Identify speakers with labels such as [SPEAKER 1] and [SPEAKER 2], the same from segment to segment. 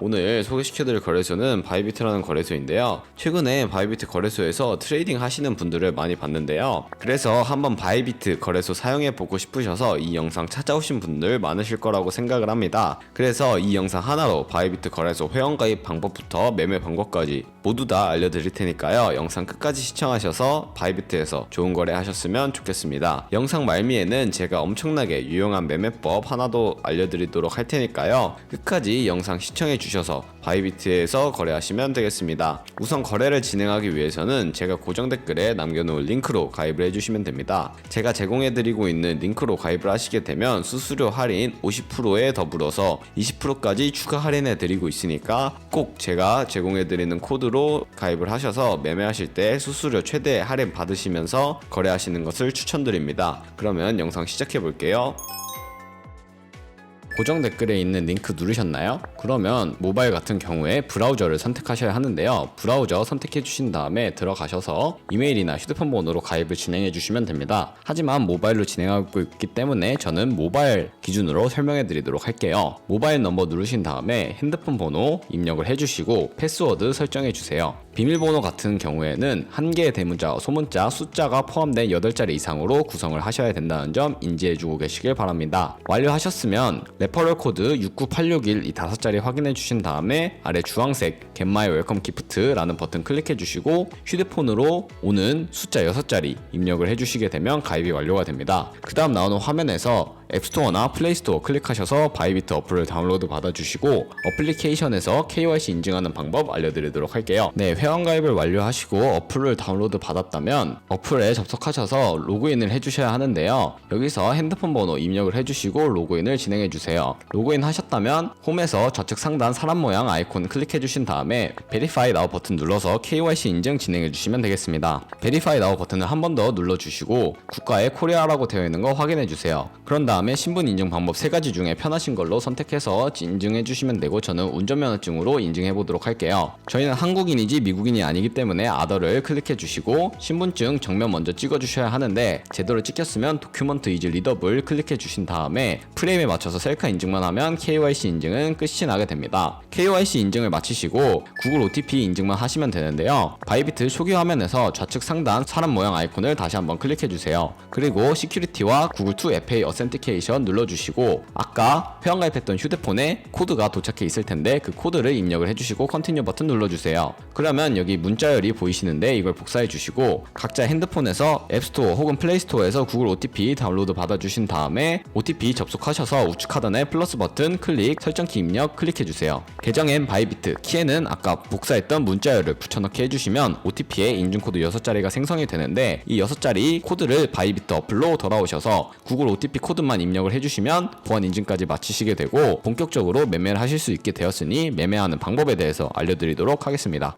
[SPEAKER 1] 오늘 소개시켜드릴 거래소는 바이비트라는 거래소인데요. 최근에 바이비트 거래소에서 트레이딩 하시는 분들을 많이 봤는데요. 그래서 한번 바이비트 거래소 사용해보고 싶으셔서 이 영상 찾아오신 분들 많으실 거라고 생각을 합니다. 그래서 이 영상 하나로 바이비트 거래소 회원가입 방법부터 매매 방법까지 모두 다 알려드릴 테니까요. 영상 끝까지 시청하셔서 바이비트에서 좋은 거래 하셨으면 좋겠습니다. 영상 말미에는 제가 엄청나게 유용한 매매법 하나도 알려드리도록 할 테니까요. 끝까지 영상 시청해 주셔서 바이비트에서 거래하시면 되겠습니다. 우선 거래를 진행하기 위해서는 제가 고정 댓글에 남겨놓은 링크로 가입을 해주시면 됩니다. 제가 제공해드리고 있는 링크로 가입을 하시게 되면 수수료 할인 50%에 더불어서 20%까지 추가 할인해드리고 있으니까 꼭 제가 제공해드리는 코드로 가입을 하셔서 매매하실 때 수수료 최대 할인 받으시면서 거래하시는 것을 추천드립니다. 그러면 영상 시작해 볼게요. 고정 댓글에 있는 링크 누르셨나요? 그러면 모바일 같은 경우에 브라우저를 선택하셔야 하는데요. 브라우저 선택해 주신 다음에 들어가셔서 이메일이나 휴대폰 번호로 가입을 진행해 주시면 됩니다. 하지만 모바일로 진행하고 있기 때문에 저는 모바일 기준으로 설명해 드리도록 할게요. 모바일 넘버 누르신 다음에 핸드폰 번호 입력을 해주시고 패스워드 설정해 주세요. 비밀번호 같은 경우에는 한 개의 대문자, 소문자, 숫자가 포함된 8자리 이상으로 구성을 하셔야 된다는 점 인지해주고 계시길 바랍니다. 완료하셨으면 레퍼럴 코드 69861 이 5자리 확인해 주신 다음에 아래 주황색 Get My Welcome Gift라는 버튼 클릭해 주시고 휴대폰으로 오는 숫자 6자리 입력을 해주시게 되면 가입이 완료가 됩니다. 그 다음 나오는 화면에서 앱스토어나 플레이스토어 클릭하셔서 바이비트 어플을 다운로드 받아주시고 어플리케이션에서 KYC 인증하는 방법 알려드리도록 할게요. 네, 회원가입을 완료하시고 어플을 다운로드 받았다면 어플에 접속하셔서 로그인을 해주셔야 하는데요. 여기서 핸드폰 번호 입력을 해주시고 로그인을 진행해주세요. 로그인 하셨다면 홈에서 좌측 상단 사람 모양 아이콘 클릭해주신 다음에 Verify Now 버튼 눌러서 KYC 인증 진행해주시면 되겠습니다. Verify Now 버튼을 한 번 더 눌러주시고 국가에 코리아라고 되어 있는 거 확인해주세요. 그런 다음에 신분 인증 방법 3가지 중에 편하신 걸로 선택해서 인증해 주시면 되고 저는 운전면허증으로 인증해 보도록 할게요. 저희는 한국인이지 미국인이 아니기 때문에 아더를 클릭해 주시고 신분증 정면 먼저 찍어 주셔야 하는데 제대로 찍혔으면 도큐먼트 이즈 리더블 클릭해 주신 다음에 프레임에 맞춰서 셀카 인증만 하면 KYC 인증은 끝이 나게 됩니다. KYC 인증을 마치시고 구글 OTP 인증만 하시면 되는데요. 바이비트 초기 화면에서 좌측 상단 사람 모양 아이콘을 다시 한번 클릭해 주세요. 그리고 시큐리티와 구글 2 FA 어센티케이션 눌러주시고 아까 회원가입했던 휴대폰에 코드가 도착해 있을 텐데 그 코드를 입력을 해주시고 컨티뉴 버튼 눌러주세요. 그러면 여기 문자열이 보이시는데 이걸 복사해 주시고 각자 핸드폰에서 앱스토어 혹은 플레이스토어에서 구글 OTP 다운로드 받아주신 다음에 OTP 접속하셔서 우측 하단에 플러스 버튼 클릭 설정키 입력 클릭해 주세요. 계정엔 바이비트, 키에는 아까 복사했던 문자열을 붙여넣기 해주시면 OTP에 인증코드 6자리가 생성이 되는데 이 6자리 코드를 바이비트 어플로 돌아오셔서 구글 OTP 코드만 입력을 해주시면 보안 인증까지 마치시게 되고 본격적으로 매매를 하실 수 있게 되었으니 매매하는 방법에 대해서 알려드리도록 하겠습니다.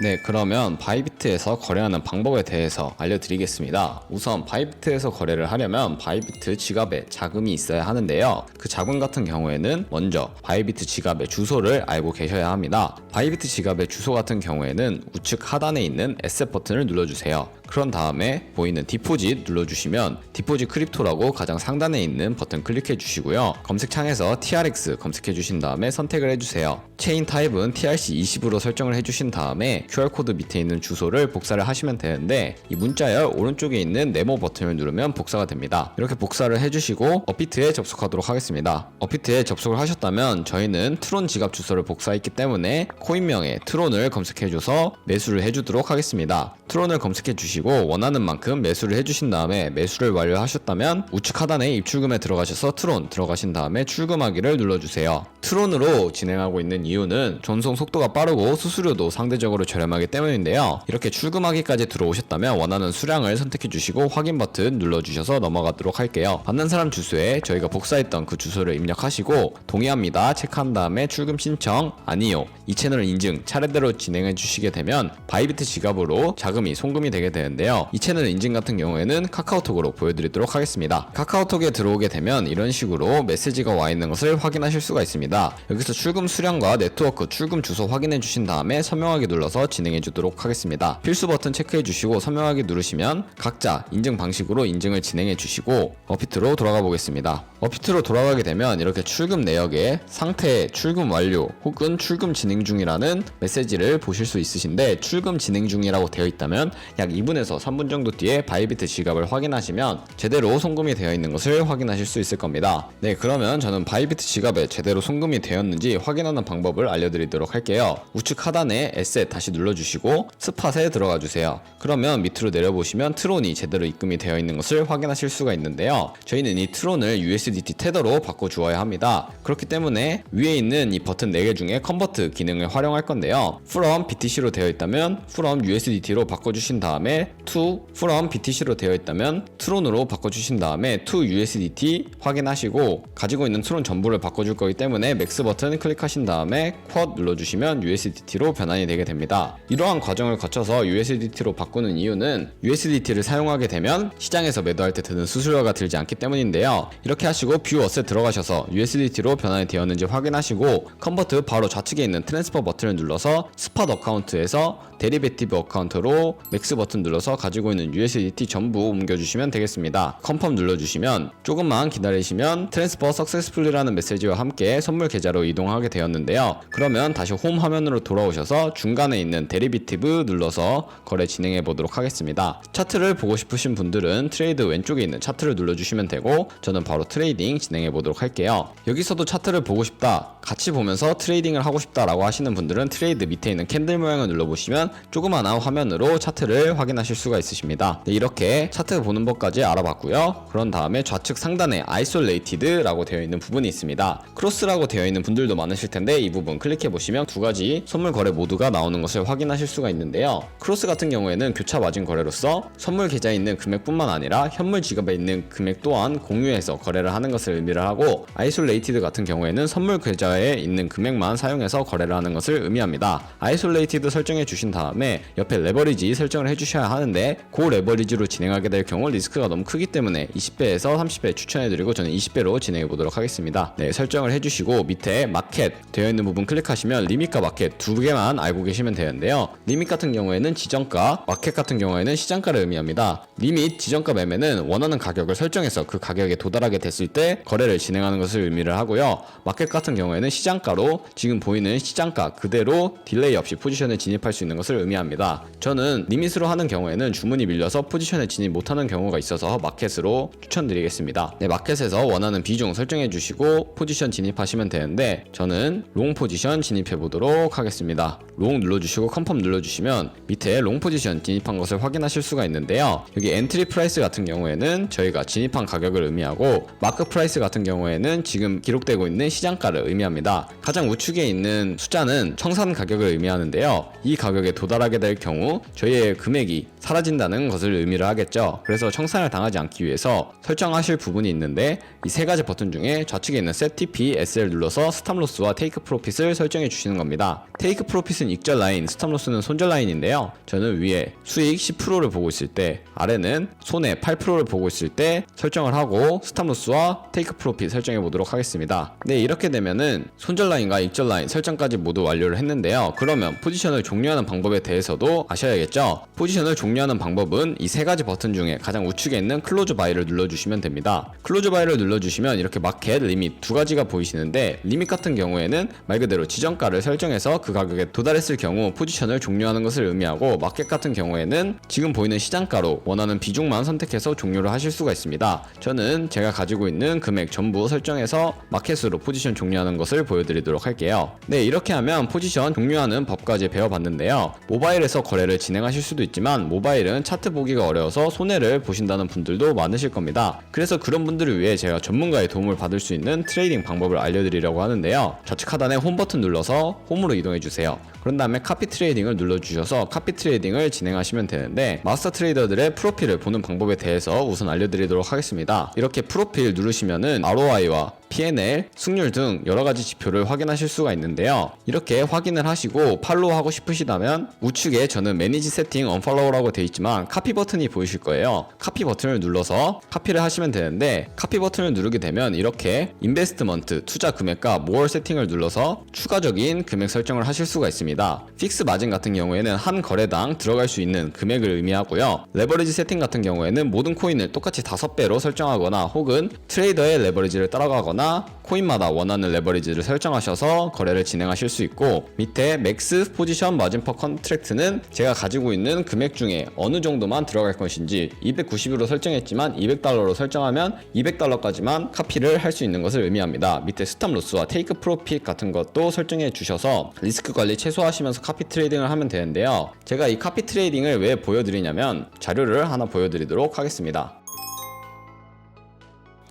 [SPEAKER 1] 네, 그러면 바이비트에서 거래하는 방법에 대해서 알려드리겠습니다. 우선 바이비트에서 거래를 하려면 바이비트 지갑에 자금이 있어야 하는데요. 그 자금 같은 경우에는 먼저 바이비트 지갑의 주소를 알고 계셔야 합니다. 바이비트 지갑의 주소 같은 경우에는 우측 하단에 있는 에셋 버튼을 눌러주세요. 그런 다음에 보이는 디포짓 눌러주시면 디포짓 크립토라고 가장 상단에 있는 버튼 클릭해 주시고요. 검색창에서 TRX 검색해 주신 다음에 선택을 해주세요. 체인 타입은 TRC20으로 설정을 해주신 다음에 QR코드 밑에 있는 주소를 복사를 하시면 되는데 이 문자열 오른쪽에 있는 네모 버튼을 누르면 복사가 됩니다. 이렇게 복사를 해주시고 업비트에 접속하도록 하겠습니다. 업비트에 접속을 하셨다면 저희는 트론 지갑 주소를 복사했기 때문에 코인명에 트론을 검색해줘서 매수를 해주도록 하겠습니다. 트론을 검색해 주시고 원하는 만큼 매수를 해주신 다음에 매수를 완료하셨다면 우측 하단에 입출금에 들어가셔서 트론 들어가신 다음에 출금하기를 눌러주세요. 트론으로 진행하고 있는 이유는 전송 속도가 빠르고 수수료도 상대적으로 저렴하기 때문인데요. 이렇게 출금하기까지 들어오셨다면 원하는 수량을 선택해 주시고 확인 버튼 눌러주셔서 넘어가도록 할게요. 받는 사람 주소에 저희가 복사했던 그 주소를 입력하시고 동의합니다 체크한 다음에 출금 신청 아니요 이 채널 인증 차례대로 진행해 주시게 되면 바이비트 지갑으로 자금이 송금이 되게 되는데 되는데요. 이 채널 인증 같은 경우에는 카카오톡으로 보여드리도록 하겠습니다. 카카오톡에 들어오게 되면 이런 식으로 메시지가 와 있는 것을 확인하실 수가 있습니다. 여기서 출금 수량과 네트워크 출금 주소 확인해 주신 다음에 서명하기 눌러서 진행해 주도록 하겠습니다. 필수 버튼 체크해 주시고 서명하기 누르시면 각자 인증 방식으로 인증을 진행해 주시고 업히트로 돌아가 보겠습니다. 업히트로 돌아가게 되면 이렇게 출금 내역에 상태 출금 완료 혹은 출금 진행 중이라는 메시지를 보실 수 있으신데, 출금 진행 중이라고 되어 있다면 약 2분에서 3분 정도 뒤에 바이비트 지갑을 확인하시면 제대로 송금이 되어 있는 것을 확인하실 수 있을 겁니다. 네, 그러면 저는 바이비트 지갑에 제대로 송금이 되었는지 확인하는 방법을 알려드리도록 할게요. 우측 하단에 에셋 다시 눌러주시고 스팟에 들어가 주세요. 그러면 밑으로 내려보시면 트론이 제대로 입금이 되어 있는 것을 확인하실 수가 있는데요. 저희는 이 트론을 USDT 테더로 바꿔주어야 합니다. 그렇기 때문에 위에 있는 이 버튼 4개 중에 컨버트 기능을 활용할 건데요. from BTC로 되어 있다면 from USDT로 바꿔주신 다음에 to from BTC로 되어 있다면 트론으로 바꿔주신 다음에 to USDT 확인하시고, 가지고 있는 트론 전부를 바꿔줄 거기 때문에 맥스 버튼 클릭하신 다음에 쿼드 눌러주시면 USDT로 변환이 되게 됩니다. 이러한 과정을 거쳐서 USDT로 바꾸는 이유는 USDT를 사용하게 되면 시장에서 매도할 때 드는 수수료가 들지 않기 때문인데요. 이렇게 하시고 뷰 어셋 들어가셔서 USDT로 변환이 되었는지 확인하시고 컨버트 바로 좌측에 있는 트랜스퍼 버튼을 눌러서 스팟 어카운트에서 데리베티브 어카운트로 맥스 버튼 눌러서 가지고 있는 USDT 전부 옮겨주시면 되겠습니다. 컨펌 눌러주시면 조금만 기다리시면 트랜스퍼 석세스풀리라는 메시지와 함께 선물 계좌로 이동하게 되었는데요. 그러면 다시 홈 화면으로 돌아오셔서 중간에 있는 데리베티브 눌러서 거래 진행해 보도록 하겠습니다. 차트를 보고 싶으신 분들은 트레이드 왼쪽에 있는 차트를 눌러주시면 되고, 저는 바로 트레이딩 진행해 보도록 할게요. 여기서도 차트를 보고 싶다, 같이 보면서 트레이딩을 하고 싶다 라고 하시는 분들은 트레이드 밑에 있는 캔들 모양을 눌러보시면 조그마한 화면으로 차트를 확인하실 수가 있으십니다. 네, 이렇게 차트 보는 법까지 알아봤고요. 그런 다음에 좌측 상단에 Isolated 라고 되어 있는 부분이 있습니다. 크로스라고 되어 있는 분들도 많으실 텐데 이 부분 클릭해 보시면 두 가지 선물 거래 모두가 나오는 것을 확인하실 수가 있는데요. 크로스 같은 경우에는 교차 마진 거래로서 선물 계좌에 있는 금액뿐만 아니라 현물 지갑에 있는 금액 또한 공유해서 거래를 하는 것을 의미를 하고, Isolated 같은 경우에는 선물 계좌에 있는 금액만 사용해서 거래를 하는 것을 의미합니다. Isolated 설정해 주신 다음에 옆에 레버리지 설정을 해주셔야 하는데, 그 레버리지로 진행하게 될 경우 리스크가 너무 크기 때문에 20배에서 30배 추천해드리고 저는 20배로 진행해 보도록 하겠습니다. 네, 설정을 해주시고 밑에 마켓 되어 있는 부분 클릭하시면 리밋과 마켓 두 개만 알고 계시면 되는데요. 리밋 같은 경우에는 지정가, 마켓 같은 경우에는 시장가를 의미합니다. 리밋 지정가 매매는 원하는 가격을 설정해서 그 가격에 도달하게 됐을 때 거래를 진행하는 것을 의미를 하고요. 마켓 같은 경우에는 시장가로 지금 보이는 시장가 그대로 딜레이 없이 포지션에 진입할 수 있는 것을 의미합니다. 저는 리밋으로 하는 경우에는 주문이 밀려서 포지션에 진입 못하는 경우가 있어서 마켓으로 추천드리겠습니다. 네, 마켓에서 원하는 비중 설정해 주시고 포지션 진입하시면 되는데 저는 롱 포지션 진입해 보도록 하겠습니다. 롱 눌러주시고 컨펌 눌러주시면 밑에 롱 포지션 진입한 것을 확인하실 수가 있는데요. 여기 엔트리 프라이스 같은 경우에는 저희가 진입한 가격을 의미하고, 마크 프라이스 같은 경우에는 지금 기록되고 있는 시장가를 의미합니다. 가장 우측에 있는 숫자는 청산 가격을 의미하는데요. 이 가격에 도달하게 될 경우 저희의 금액이 사라진다는 것을 의미를 하겠죠. 그래서 청산을 당하지 않기 위해서 설정하실 부분이 있는데, 이 세 가지 버튼 중에 좌측에 있는 Set TP, SL 눌러서 스탑로스와 테이크 프로핏을 설정해 주시는 겁니다. 테이크 프로핏은 익절 라인, 스탑로스는 손절 라인인데요. 저는 위에 수익 10%를 보고 있을 때, 아래는 손해 8%를 보고 있을 때 설정을 하고 스탑로스와 테이크 프로핏 설정해 보도록 하겠습니다. 네, 이렇게 되면은 손절 라인과 익절 라인 설정까지 모두 완료를 했는데요. 그러면 포지션을 종료하는 방법에 대해서도 아셔야겠죠. 포지션을 종료하는 방법은 이 세 가지 버튼 중에 가장 우측에 있는 클로즈 바이를 눌러주시면 됩니다. 클로즈 바이를 눌러주시면 이렇게 마켓, 리밋 두 가지가 보이시는데, 리밋 같은 경우에는 말 그대로 지정가를 설정해서 그 가격에 도달했을 경우 포지션을 종료하는 것을 의미하고, 마켓 같은 경우에는 지금 보이는 시장가로 원하는 비중만 선택해서 종료를 하실 수가 있습니다. 저는 제가 가지고 있는 금액 전부 설정해서 마켓으로 포지션 종료하는 것을 보여드리도록 할게요. 네, 이렇게 하면 포지션 종료하는 법까지 배워봤는데요. 모바일에서 거래를 진행하실 수도 있지만 모바일은 차트 보기가 어려워서 손해를 보신다는 분들도 많으실 겁니다. 그래서 그런 분들을 위해 제가 전문가의 도움을 받을 수 있는 트레이딩 방법을 알려드리려고 하는데요. 좌측 하단에 홈 버튼 눌러서 홈으로 이동해주세요. 그런 다음에 카피 트레이딩을 눌러주셔서 카피 트레이딩을 진행하시면 되는데, 마스터 트레이더들의 프로필을 보는 방법에 대해서 우선 알려드리도록 하겠습니다. 이렇게 프로필 누르시면은 ROI와 P&L, 승률 등 여러가지 지표를 확인하실 수가 있는데요. 이렇게 확인을 하시고 팔로우 하고 싶으시다면 우측에 저는 매니지 세팅 언팔로우라고 되어 있지만 카피 버튼이 보이실 거예요. 카피 버튼을 눌러서 카피를 하시면 되는데, 카피 버튼을 누르게 되면 이렇게 인베스트먼트, 투자 금액과 모어 세팅을 눌러서 추가적인 금액 설정을 하실 수가 있습니다. 픽스 마진 같은 경우에는 한 거래당 들어갈 수 있는 금액을 의미하고요. 레버리지 세팅 같은 경우에는 모든 코인을 똑같이 5배로 설정하거나 혹은 트레이더의 레버리지를 따라가거나 코인마다 원하는 레버리지를 설정하셔서 거래를 진행하실 수 있고, 밑에 맥스 포지션 마진 퍼 컨트랙트는 제가 가지고 있는 금액 중에 어느 정도만 들어갈 것인지 290으로 설정했지만 200달러로 설정하면 200달러까지만 카피를 할 수 있는 것을 의미합니다. 밑에 스탑 로스와 테이크 프로핏 같은 것도 설정해 주셔서 리스크 관리 최소화하시면서 카피 트레이딩을 하면 되는데요. 제가 이 카피 트레이딩을 왜 보여드리냐면 자료를 하나 보여드리도록 하겠습니다.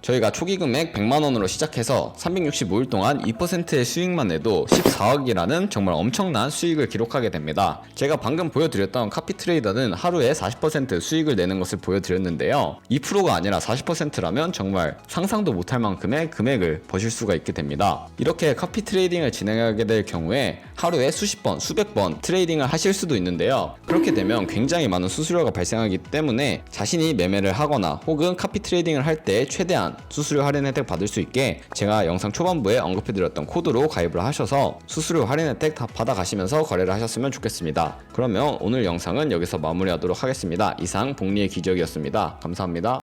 [SPEAKER 1] 저희가 초기 금액 100만원으로 시작해서 365일 동안 2%의 수익만 내도 14억이라는 정말 엄청난 수익을 기록하게 됩니다. 제가 방금 보여드렸던 카피 트레이더는 하루에 40% 수익을 내는 것을 보여드렸는데요. 2%가 아니라 40%라면 정말 상상도 못할 만큼의 금액을 버실 수가 있게 됩니다. 이렇게 카피 트레이딩을 진행하게 될 경우에 하루에 수십 번, 수백 번 트레이딩을 하실 수도 있는데요. 그렇게 되면 굉장히 많은 수수료가 발생하기 때문에 자신이 매매를 하거나 혹은 카피 트레이딩을 할 때 최대한 수수료 할인 혜택 받을 수 있게 제가 영상 초반부에 언급해드렸던 코드로 가입을 하셔서 수수료 할인 혜택 다 받아가시면서 거래를 하셨으면 좋겠습니다. 그러면 오늘 영상은 여기서 마무리하도록 하겠습니다. 이상 복리의 기적이었습니다. 감사합니다.